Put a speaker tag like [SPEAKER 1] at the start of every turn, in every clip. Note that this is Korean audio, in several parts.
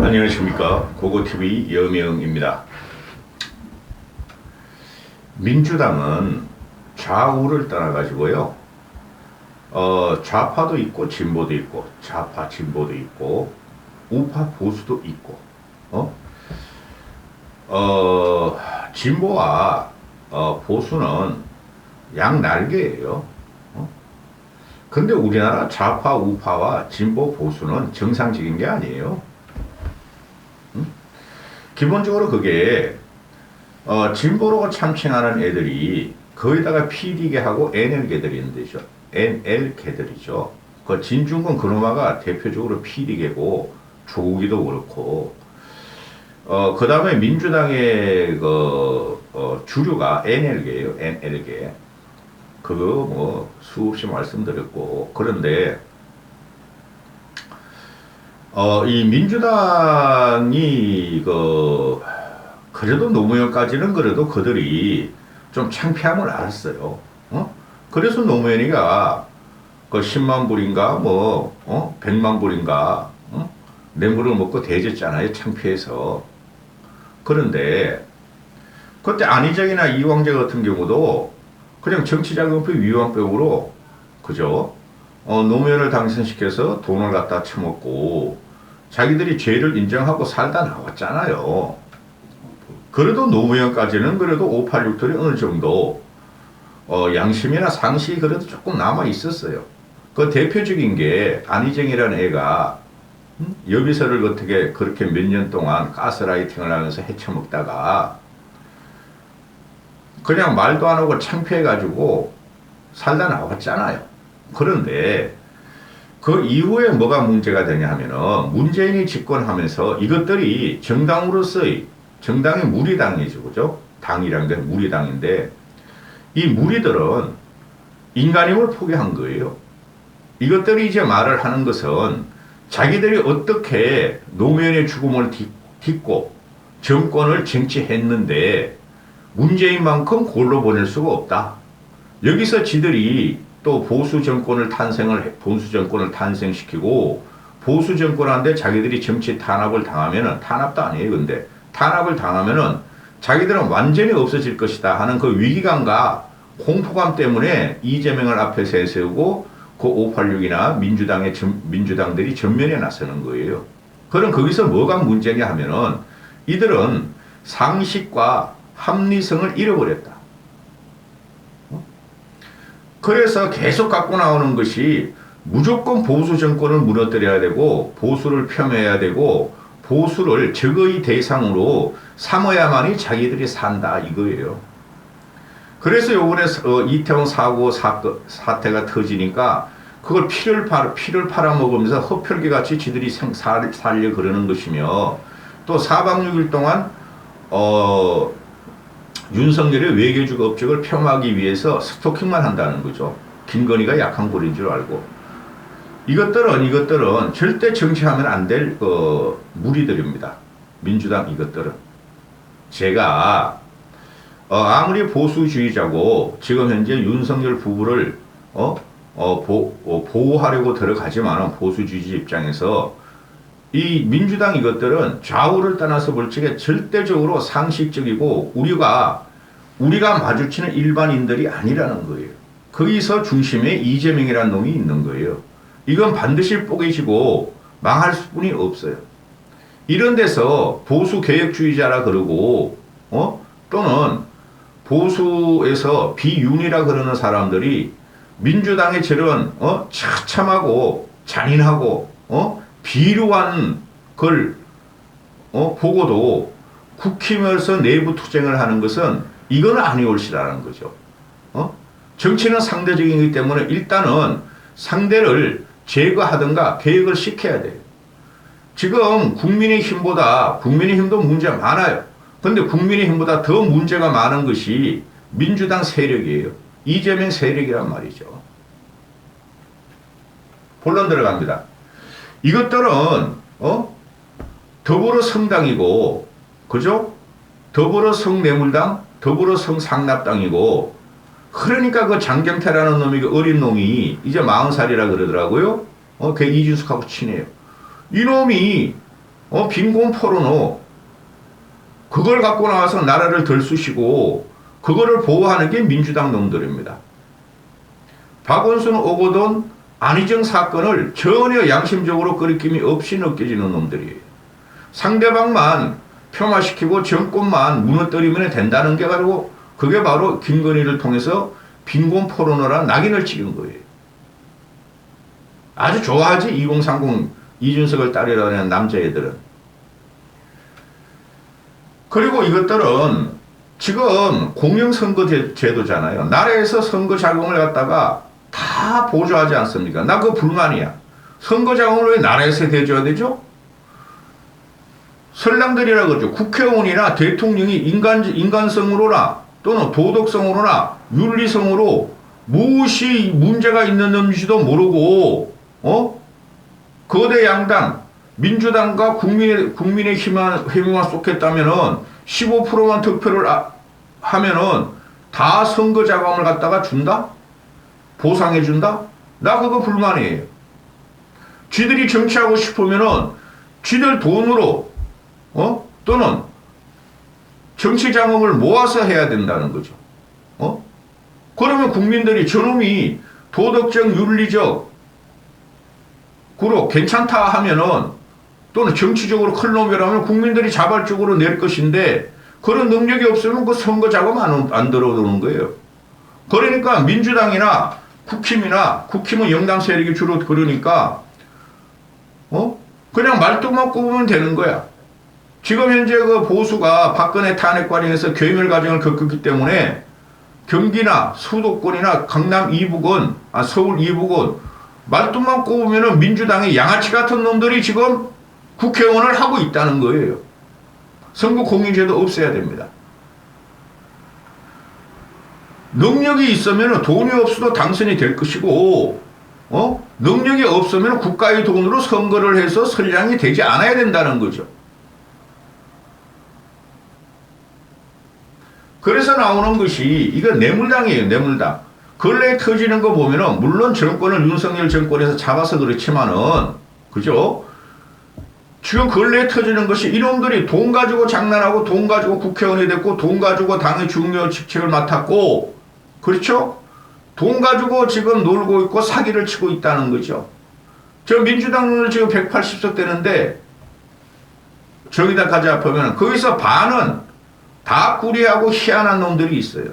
[SPEAKER 1] 안녕하십니까. 고고TV 여명입니다. 민주당은 좌우를 떠나가지고요. 좌파도 있고 진보도 있고 좌파 진보도 있고 우파 보수도 있고 진보와 보수는 양날개예요. 근데 우리나라 좌파 우파와 진보 보수는 정상적인 게 아니에요. 기본적으로 그게 진보로 참칭하는 애들이 거기다가 PD계하고 NL계들이 있는데죠. NL계들이죠. 그 진중권 그놈아가 대표적으로 PD계고 조국이도 그렇고 그 다음에 민주당의 주류가 NL계예요. NL계. 그거 뭐 수없이 말씀드렸고, 그런데 이 민주당이 그래도 노무현까지는 그래도 그들이 좀 창피함을 알았어요. 그래서 노무현이가 10만 불인가 100만 불인가 뇌물을 먹고 대졌잖아요. 창피해서. 그런데 그때 안희정이나 이광재 같은 경우도 그냥 정치자금법 위반병으로 그죠? 노무현을 당선시켜서 돈을 갖다 처먹고 자기들이 죄를 인정하고 살다 나왔잖아요. 그래도 노무현까지는 그래도 586들이 어느 정도 양심이나 상식이 그래도 조금 남아 있었어요. 그 대표적인 게 안희정이라는 애가 여비서를 어떻게 그렇게 몇 년 동안 가스라이팅을 하면서 헤쳐먹다가 그냥 말도 안 하고 창피해가지고 살다 나왔잖아요. 그런데 그 이후에 뭐가 문제가 되냐 하면은 문재인이 집권하면서 이것들이 정당으로서의 정당의 무리당이죠. 그죠? 당이란 게 무리당인데 이 무리들은 인간임을 포기한 거예요. 이것들이 이제 말을 하는 것은 자기들이 어떻게 노무현의 죽음을 딛고 정권을 쟁취했는데 문재인만큼 골로 보낼 수가 없다. 여기서 지들이 또 보수 정권을 탄생시키고 보수 정권한테 자기들이 정치 탄압을 당하면은 탄압도 아니에요. 근데 탄압을 당하면은 자기들은 완전히 없어질 것이다 하는 그 위기감과 공포감 때문에 이재명을 앞에 세우고 그 586이나 민주당들이 전면에 나서는 거예요. 그럼 거기서 뭐가 문제냐 하면은 이들은 상식과 합리성을 잃어버렸다. 그래서 계속 갖고 나오는 것이 무조건 보수 정권을 무너뜨려야 되고 보수를 폄훼해야 되고 보수를 적의 대상으로 삼아야만이 자기들이 산다 이거예요. 그래서 요번에 이태원 사태가 터지니까 그걸 피를 팔아먹으면서 흡혈귀 같이 지들이 살려 그러는 것이며 또 4박 6일 동안 윤석열의 외교적 업적을 폄하하기 위해서 스토킹만 한다는 거죠. 김건희가 약한 고리인 줄 알고. 이것들은 절대 정치하면 안 될 무리들입니다. 민주당 이것들은. 제가 아무리 보수주의자고 지금 현재 윤석열 부부를 보호하려고 들어가지만 보수주의자 입장에서 이 민주당 이것들은 좌우를 떠나서 볼 적에 절대적으로 상식적이고 우리가 마주치는 일반인들이 아니라는 거예요. 거기서 중심에 이재명이라는 놈이 있는 거예요. 이건 반드시 뽀개지고 망할 수뿐이 없어요. 이런 데서 보수 개혁주의자라 그러고 또는 보수에서 비윤이라 그러는 사람들이 민주당의 저런 처참하고 잔인하고 비루한 걸 보고도 국힘에서 내부 투쟁을 하는 것은 이건 아니올시라는 거죠. 정치는 상대적이기 때문에 일단은 상대를 제거하든가 개혁을 시켜야 돼요. 지금 국민의힘도 문제가 많아요. 근데 국민의힘보다 더 문제가 많은 것이 민주당 세력이에요. 이재명 세력이란 말이죠. 본론 들어갑니다. 이것들은 더불어성당이고 그죠? 더불어성뇌물당, 더불어성상납당이고 그러니까 그 장경태라는 놈이 그 어린 놈이 이제 40살이라 그러더라고요. 걔 이준석하고 친해요. 이놈이 빈곤 포르노 그걸 갖고 나와서 나라를 들쑤시고 그거를 보호하는 게 민주당 놈들입니다. 박원순 오거돈 안희정 사건을 전혀 양심적으로 거리낌이 없이 느껴지는 놈들이에요. 상대방만 폄하시키고 정권만 무너뜨리면 된다는 게 가지고 그게 바로 김건희를 통해서 빈곤 포르노란 낙인을 찍은 거예요. 아주 좋아하지 2030 이준석을 따르려는 남자애들은. 그리고 이것들은 지금 공영선거제도잖아요. 나라에서 선거 자금을 갖다가 다 보조하지 않습니까? 나 그거 불만이야. 선거 자금을 왜 나라에서 대줘야 되죠? 설랑들이라 그러죠. 국회의원이나 대통령이 인간성으로나 또는 도덕성으로나 윤리성으로 무엇이 문제가 있는지도 모르고 거대 양당 민주당과 국민의힘만 쏟겠다면은 15%만 득표를 하면은 다 선거 자금을 갖다가 준다? 보상해 준다? 나 그거 불만이에요. 쥐들이 정치하고 싶으면은 쥐들 돈으로 또는 정치 자금을 모아서 해야 된다는 거죠. 그러면 국민들이 저놈이 도덕적 윤리적 그로 괜찮다 하면은 또는 정치적으로 큰 놈이라면 국민들이 자발적으로 낼 것인데 그런 능력이 없으면 그 선거 자금 안 들어오는 거예요. 그러니까 민주당이나 국힘은 영당 세력이 주로 그러니까 그냥 말뚝만 꼽으면 되는 거야. 지금 현재 그 보수가 박근혜 탄핵 과정에서 괴멸 과정을 겪었기 때문에 경기나 수도권이나 강남 이북은 서울 이북은 말뚝만 꼽으면은 민주당의 양아치 같은 놈들이 지금 국회의원을 하고 있다는 거예요. 선거 공유제도 없애야 됩니다. 능력이 있으면 돈이 없어도 당선이 될 것이고 능력이 없으면 국가의 돈으로 선거를 해서 선량이 되지 않아야 된다는 거죠. 그래서 나오는 것이 이거 뇌물당이에요. 뇌물당. 근래에 터지는 거 보면은 물론 정권을 윤석열 정권에서 잡아서 그렇지만은 그죠? 지금 근래에 터지는 것이 이놈들이 돈 가지고 장난하고 돈 가지고 국회의원이 됐고 돈 가지고 당의 중요 직책을 맡았고 그렇죠? 돈 가지고 지금 놀고 있고 사기를 치고 있다는 거죠. 저 민주당은 지금 180석 되는데 저기다까지 합하면 거기서 반은 다 구리하고 희한한 놈들이 있어요.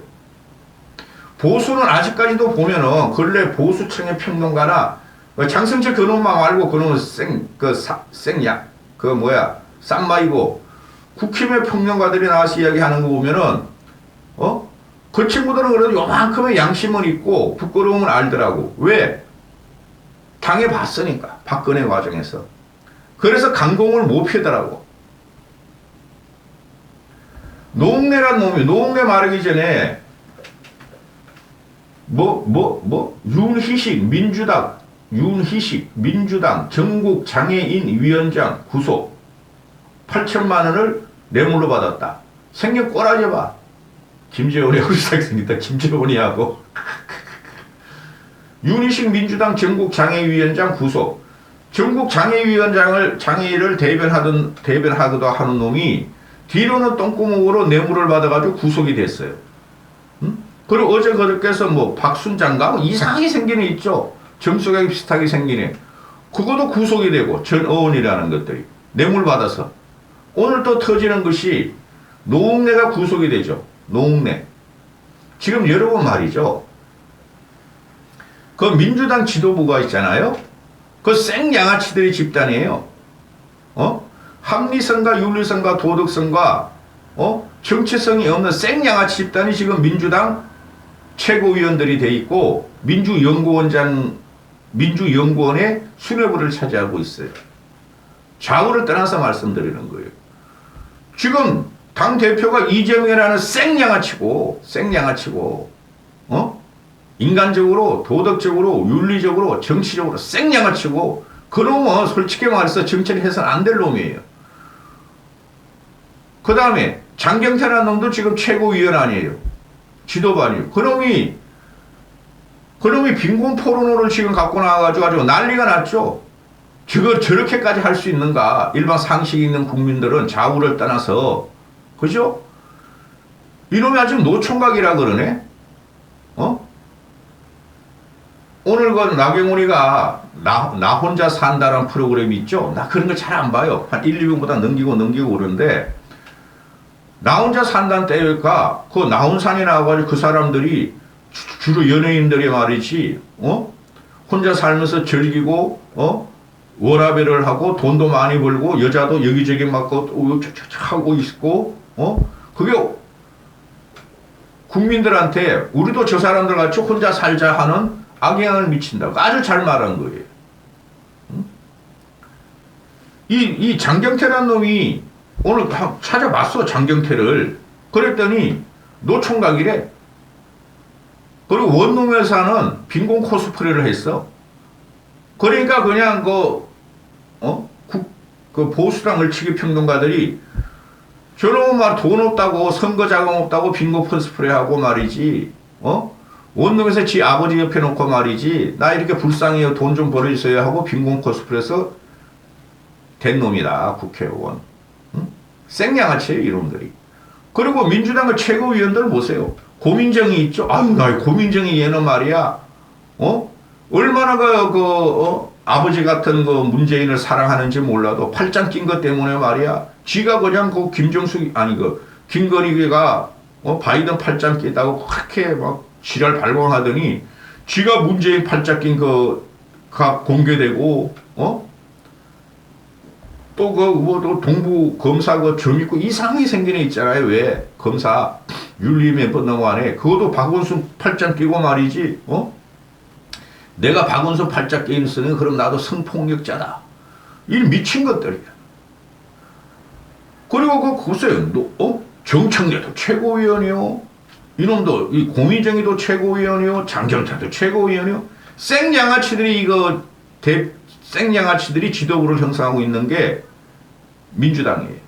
[SPEAKER 1] 보수는 아직까지도 보면은 근래 보수층의 평론가나 장성철 그놈만 말고 그놈은 쌈마이고 국힘의 평론가들이 나와서 이야기하는 거 보면은 그 친구들은 그래도 요만큼의 양심은 있고 부끄러움을 알더라고. 왜? 당해봤으니까 박근혜 과정에서. 그래서 강공을 못 피더라고. 노웅래란 놈이 노웅래 말하기 전에 윤희식 민주당 전국 장애인 위원장 구속 8천만 원을 뇌물로 받았다. 생긴 꼬라지 봐. 김재원이하고 비슷하게 생겼다. 김재원이하고. 윤희식 민주당 전국 장애위원장 구속. 전국 장애인을 대변하기도 하는 놈이 뒤로는 똥구멍으로 뇌물을 받아가지고 구속이 됐어요. 그리고 어제 그렇게해서 박순장가 이상하게 생긴 애 있죠. 점수가 비슷하게 생긴 애. 그것도 구속이 되고 전어원이라는 것들이 뇌물 받아서. 오늘 또 터지는 것이 노웅래가 구속이 되죠. 노웅래. 지금 여러분 말이죠. 그 민주당 지도부가 있잖아요. 그 생양아치들의 집단이에요. 합리성과 윤리성과 도덕성과 정체성이 없는 생양아치 집단이 지금 민주당 최고위원들이 돼 있고 민주연구원의 수뇌부를 차지하고 있어요. 좌우를 떠나서 말씀드리는 거예요. 지금 당대표가 이재명이라는 생양아치고 인간적으로 도덕적으로 윤리적으로 정치적으로 생양아치고 그놈은 솔직히 말해서 정치를 해서는 안 될 놈이에요. 그 다음에 장경태라는 놈도 지금 최고위원 아니에요. 지도부 아니에요. 그놈이 빈곤 포르노를 지금 갖고 나와가지고 아주 난리가 났죠. 저렇게까지 할 수 있는가? 일반 상식 있는 국민들은 좌우를 떠나서, 그죠? 이놈이 아직 노총각이라 그러네? 어? 오늘 그 나경원이가 나 혼자 산다는 프로그램이 있죠? 나 그런 거 잘 안 봐요. 한 1, 2분보다 넘기고 그러는데, 나 혼자 산다는 때가 그 나혼산에 나와가지고 그 사람들이 주로 연예인들이 말이지, 혼자 살면서 즐기고, 워라밸을 하고 돈도 많이 벌고 여자도 여기저기 막 하고 있고, 그게 국민들한테 우리도 저 사람들 같이 혼자 살자 하는 악영향을 미친다고 아주 잘 말한 거예요. 이 장경태라는 놈이 오늘 찾아봤어, 장경태를. 그랬더니 노총각이래. 그리고 원룸에서는 빈곤 코스프레를 했어. 그러니까 그냥 그 보수당 을치기 평론가들이 저놈은 말 돈 없다고 선거 자금 없다고 빈곤 코스프레하고 말이지, 원룸에서 지 아버지 옆에 놓고 말이지, 나 이렇게 불쌍해요, 돈 좀 벌어주세요 하고 빈곤 코스프레해서 된 놈이다, 국회의원. 생양아치예요, 이놈들이. 그리고 민주당의 최고위원들 보세요. 고민정이 있죠? 아유, 나 고민정이 얘는 말이야, 얼마나 아버지 같은 문재인을 사랑하는지 몰라도 팔짱 낀 것 때문에 말이야. 지가 그냥 김건희가 바이든 팔짱 끼다고 그렇게 막 지랄 발광하더니 지가 문재인 팔짱 낀 가 공개되고, 또 동부 검사 점 있고 이상하게 생긴 애 있잖아요. 왜? 검사 윤리 몇 번 넘어가네. 그것도 박원순 팔짱 끼고 말이지, 내가 박원순 팔짱 끼는 쓰는 그럼 나도 성폭력자다. 이 미친 것들이야. 그리고 보세요. 정청래도 최고위원이요. 이놈도, 이 고민정이도 최고위원이요. 장경태도 최고위원이요. 생양아치들이 생양아치들이 지도부를 형성하고 있는 게 민주당이에요.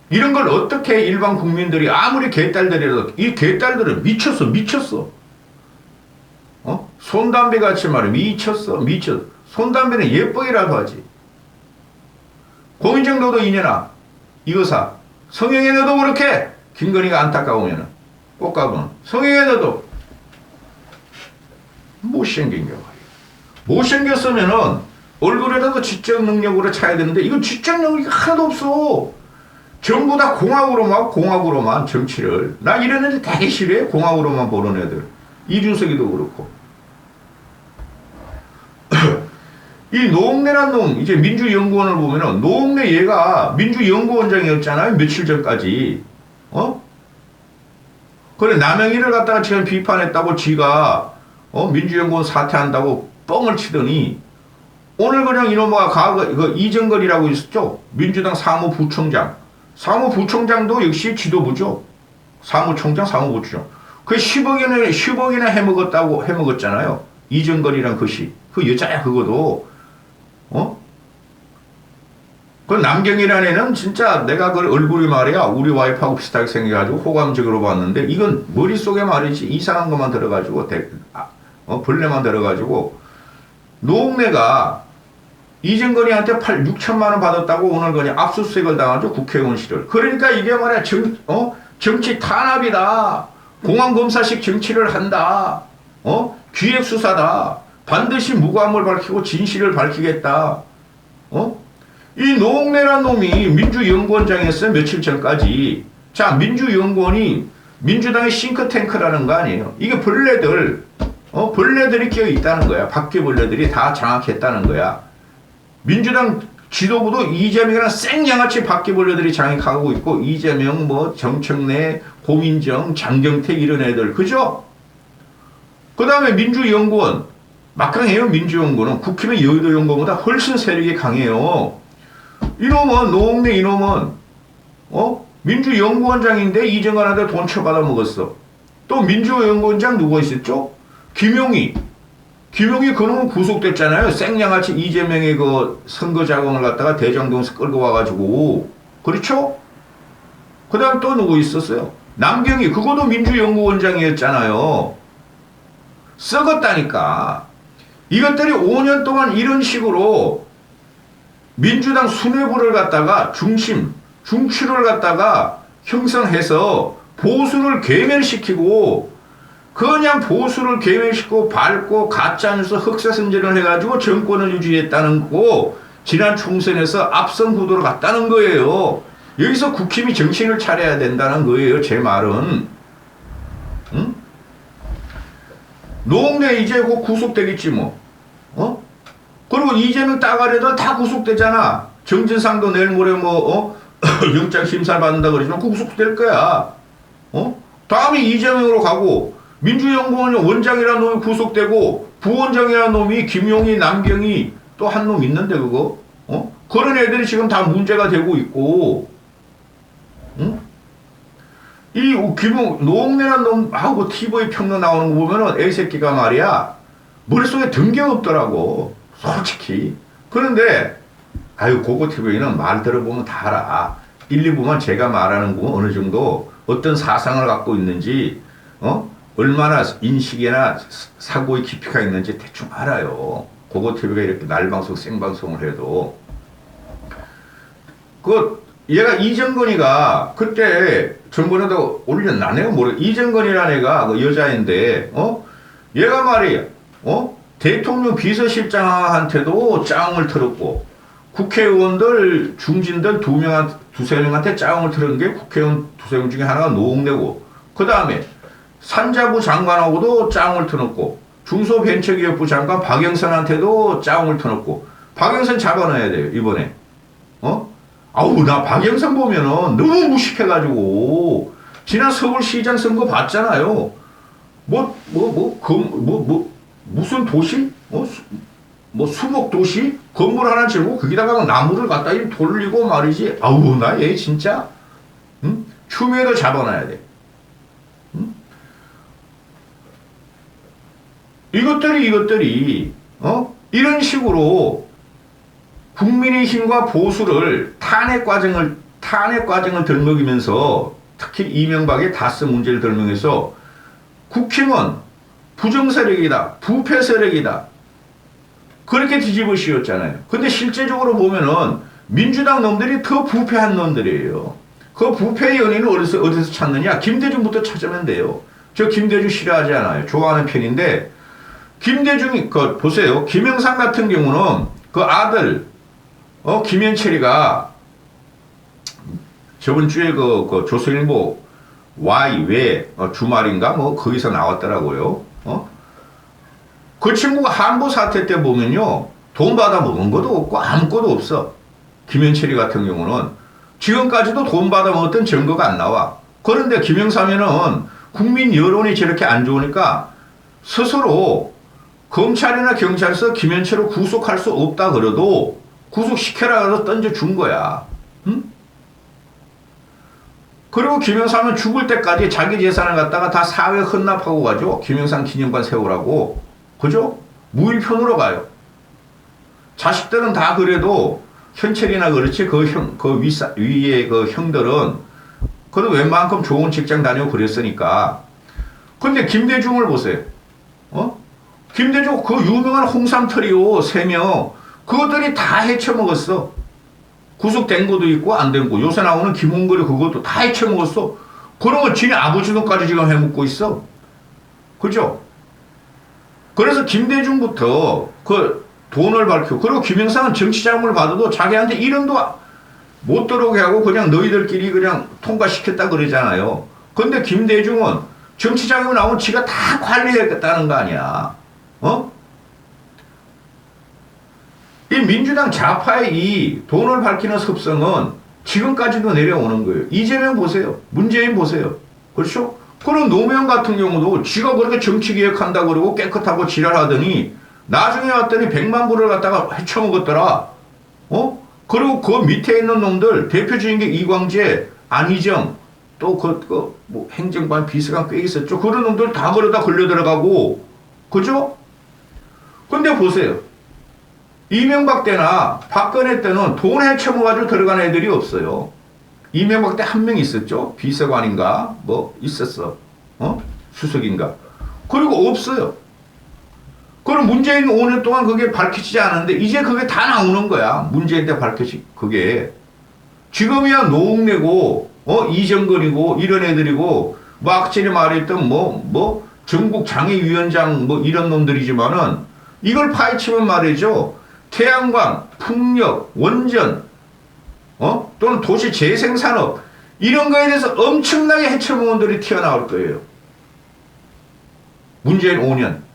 [SPEAKER 1] 이런 걸 어떻게 일반 국민들이 아무리 개딸들이라도, 이 개딸들은 미쳤어. 손담비 같이 말해. 미쳤어. 손담비는 예쁘기라도 하지. 고민정 너도 이년아, 이거사. 성형에 너도 그렇게, 김건희가 안타까우면은, 꽃가보는. 성형에 너도 못생긴 거. 못생겼으면은 얼굴에다가 지적 능력으로 차야 되는데 이건 지적 능력이 하나도 없어. 전부 다 공학으로만 정치를. 나 이런 애들 되게 싫어해. 공학으로만 보는 애들. 이준석이도 그렇고. 이 노웅래란 놈, 이제 민주연구원을 보면은 노웅래 얘가 민주연구원장이었잖아요. 며칠 전까지. 그래, 남영희를 갖다가 지금 비판했다고 지가 민주연구원 사퇴한다고 뻥을 치더니 오늘 그냥 이놈아 이정걸이라고 있었죠. 민주당 사무부총장도 역시 지도부죠. 사무부총장. 그 10억이나 해먹었잖아요. 이정걸이란 것이. 그 여자야, 그거도. 그 남경이라는 애는 진짜 내가 그 얼굴이 말이야, 우리 와이프하고 비슷하게 생겨가지고 호감적으로 봤는데, 이건 머릿속에 말이지, 이상한 것만 들어가지고, 벌레만 들어가지고, 노웅래가 이정건이한테 6천만 원 받았다고 오늘 그냥 압수수색을 당하죠, 국회의원실을. 그러니까 이게 말이야, 정치 탄압이다. 공안검사식 정치를 한다. 기획수사다. 반드시 무고함을 밝히고 진실을 밝히겠다. 이 노웅래란 놈이 민주연구원장이었어요, 며칠 전까지. 자, 민주연구원이 민주당의 싱크탱크라는 거 아니에요. 이게 벌레들이 끼어 있다는 거야. 바퀴벌레들이 다 장악했다는 거야. 민주당 지도부도 이재명이랑 생양아치 바퀴벌레들이 장악하고 있고, 이재명, 정청래, 고민정, 장경태 이런 애들, 그죠? 그 다음에 민주연구원, 막강해요. 민주연구원은 국힘의 여의도연구원보다 훨씬 세력이 강해요. 이놈은, 노웅래 이놈은 민주연구원장인데 이정관한테 돈 쳐받아 먹었어. 또 민주연구원장 누가 있었죠? 김용희 그놈은 구속됐잖아요. 생양아치 이재명의 그 선거 자금을 갖다가 대장동에서 끌고 와가지고. 그렇죠? 그 다음 또 누구 있었어요? 남경희, 그것도 민주연구원장이었잖아요. 썩었다니까. 이것들이 5년 동안 이런 식으로 민주당 수뇌부를 갖다가 중추를 갖다가 형성해서 보수를 괴멸시키고 그냥 보수를 괴멸시키고 밟고 가짜뉴스 흑사선전을 해가지고 정권을 유지했다는 거고 지난 총선에서 앞선 구도로 갔다는 거예요. 여기서 국힘이 정신을 차려야 된다는 거예요. 제 말은. 응? 노웅래 이제 곧 구속되겠지 뭐. 그리고 이재명 따가리도 다 구속되잖아. 정진상도 내일 모레 영장 심사를 받는다 그러지만 구속될 거야. 다음에 이재명으로 가고 민주연구원 원장이라는 놈이 구속되고 부원장이라는 놈이 김용희, 남경희 또 한 놈 있는데 그거 그런 애들이 지금 다 문제가 되고 있고 이 노웅래라는 놈하고 TV 평론 나오는 거 보면은 애새끼가 말이야 머릿속에 든 게 없더라고 솔직히. 그런데 고고 TV는 말 들어보면 다 알아. 1, 2부만 제가 말하는 거 어느 정도 어떤 사상을 갖고 있는지 얼마나 인식이나 사고의 깊이가 있는지 대충 알아요. 고고 TV가 이렇게 날방송 생방송을 해도 얘가 이정건이가 그때 정권에도 올렸나 내가 모르. 이정건이라는 애가 그 여자인데 얘가 말이야 대통령 비서실장한테도 짜웅을 틀었고 국회의원들 중진들 두세 명한테 짜웅을 틀은 게 국회의원 두세 명 중에 하나가 노웅래고 그 다음에 산자부 장관하고도 짜웅을 틀었고 중소벤처기업부 장관 박영선한테도 짜웅을 틀었고 박영선 잡아놔야 돼요 이번에. 나 박영선 보면은 너무 무식해가지고 지난 서울시장 선거 봤잖아요. 무슨 도시? 수목 도시? 건물 하나 지르고 거기다가 나무를 갖다 돌리고 말이지. 나 얘 진짜 추미애도 잡아놔야 돼. 이것들이 이런 식으로 국민의힘과 보수를 탄핵 과정을 들먹이면서 특히 이명박의 다스 문제를 들먹여서 국힘은 부정세력이다, 부패세력이다 그렇게 뒤집어 씌웠잖아요. 근데 실제적으로 보면은 민주당 놈들이 더 부패한 놈들이에요. 그 부패의 연인을 어디서 찾느냐? 김대중부터 찾으면 돼요. 저 김대중 싫어하지 않아요. 좋아하는 편인데 김대중이 보세요. 김영삼 같은 경우는 그 아들 김현철이가 저번 주에 그 조선일보 Y 주말인가 거기서 나왔더라고요. 그 친구가 한보 사태 때 보면요 돈 받아 먹은 것도 없고 아무것도 없어. 김현철이 같은 경우는 지금까지도 돈 받아 먹었던 증거가 안 나와. 그런데 김영삼이는 국민 여론이 저렇게 안 좋으니까 스스로 검찰이나 경찰에서 김현철을 구속할 수 없다 그래도 구속시켜라 해서 던져준 거야. 그리고 김영삼은 죽을 때까지 자기 재산을 갖다가 다 사회 헌납하고 가죠. 김영삼 기념관 세우라고. 그죠? 무일편으로 가요. 자식들은 다 그래도 현철이나 그렇지 그 위에 그 형들은 그래도 웬만큼 좋은 직장 다니고 그랬으니까. 근데 김대중을 보세요. 김대중 그 유명한 홍삼 트리오 3명 그것들이 다 헤쳐먹었어. 구속된 것도 있고 안 된 거. 요새 나오는 김홍걸이 그것도 다 헤쳐먹었어. 그런 거 지네 아버지 돈까지 지금 해먹고 있어. 그죠? 그래서 김대중부터 그 돈을 밝히고 그리고 김영삼은 정치자금을 받아도 자기한테 1원도 못 들어오게 하고 그냥 너희들끼리 그냥 통과시켰다 그러잖아요. 근데 김대중은 정치자금이 나오면 지가 다 관리했다는 거 아니야. 이 민주당 좌파의 이 돈을 밝히는 습성은 지금까지도 내려오는 거예요. 이재명 보세요. 문재인 보세요. 그렇죠? 그럼 노무현 같은 경우도 지가 그렇게 정치개혁한다고 그러고 깨끗하고 지랄하더니 나중에 왔더니 100만 불을 갖다가 헤쳐먹었더라. 그리고 그 밑에 있는 놈들 대표적인 게 이광재, 안희정 또 뭐 행정관 비서관 꽤 있었죠. 그런 놈들 다 그러다 걸려 들어가고 그죠? 근데 보세요. 이명박 때나 박근혜 때는 돈 헤쳐먹어가지고 들어간 애들이 없어요. 이명박 때 한 명 있었죠. 비서관인가 뭐 있었어. 수석인가. 그리고 없어요. 그럼 문재인 5년 동안 그게 밝혀지지 않았는데 이제 그게 다 나오는 거야. 문재인 때 밝혀지 그게. 지금이야 노웅래고 이정근이고 이런 애들이고 뭐 악질이 말했던 전국 장애위원장 뭐 이런 놈들이지만은 이걸 파헤치면 말이죠. 태양광, 풍력, 원전 또는 도시 재생산업 이런 거에 대해서 엄청나게 해체무원들이 튀어나올 거예요. 문재인 5년.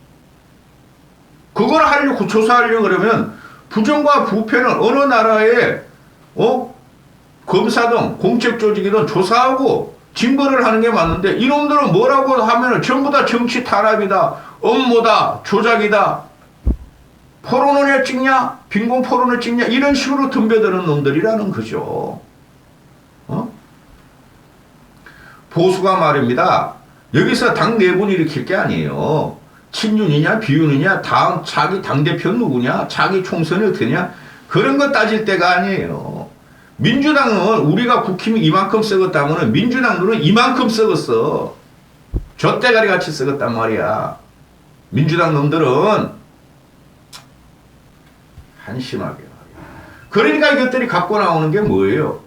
[SPEAKER 1] 그걸 하려고 조사하려고 그러면 부정과 부패는 어느 나라에 검사든 공적 조직이든 조사하고 징벌을 하는 게 맞는데 이놈들은 뭐라고 하면은 전부 다 정치 탄압이다, 업무다, 조작이다. 포론을 찍냐? 빈곤 포론을 찍냐? 이런 식으로 덤벼드는 놈들이라는 거죠. 보수가 말입니다. 여기서 당 내분 일으킬 게 아니에요. 친윤이냐 비윤이냐 자기 당대표 누구냐 자기 총선이 어떻게냐 그런 거 따질 때가 아니에요. 민주당은 우리가 국힘이 이만큼 썩었다면 민주당들은 이만큼 썩었어. 젖대가리 같이 썩었단 말이야. 민주당 놈들은 한심하게. 그러니까 이것들이 갖고 나오는 게 뭐예요?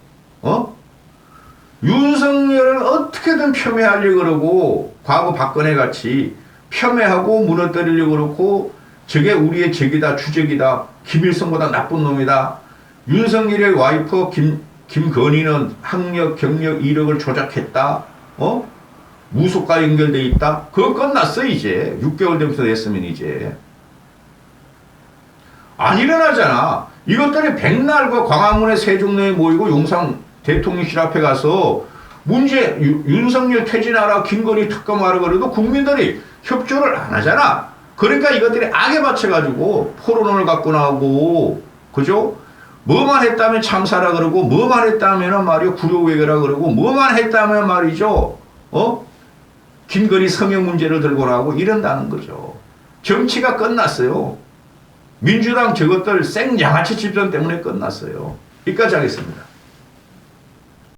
[SPEAKER 1] 윤석열을 어떻게든 폄훼하려고 그러고 과거 박근혜 같이 폄훼하고 무너뜨리려고 그러고 저게 우리의 적이다 주적이다 김일성보다 나쁜 놈이다. 윤석열의 와이프 김건희는 학력 경력 이력을 조작했다. 무속과 연결돼 있다. 그거 끝났어 이제. 6개월 전부터 됐으면 이제. 안 일어나잖아. 이것들이 백날과 광화문에 세종로에 모이고 용산 대통령실 앞에 가서 윤석열 퇴진하라 김건희 특검하라 그래도 국민들이 협조를 안 하잖아. 그러니까 이것들이 악에 받쳐가지고 포론을 갖고 나오고 그죠? 뭐만 했다면 참사라 그러고 뭐만 했다면 말이요 구려외교라 그러고 뭐만 했다면 말이죠 김건희 성형 문제를 들고 나오고 이런다는 거죠. 정치가 끝났어요. 민주당 저것들 생양아치 집단 때문에 끝났어요. 여기까지 하겠습니다.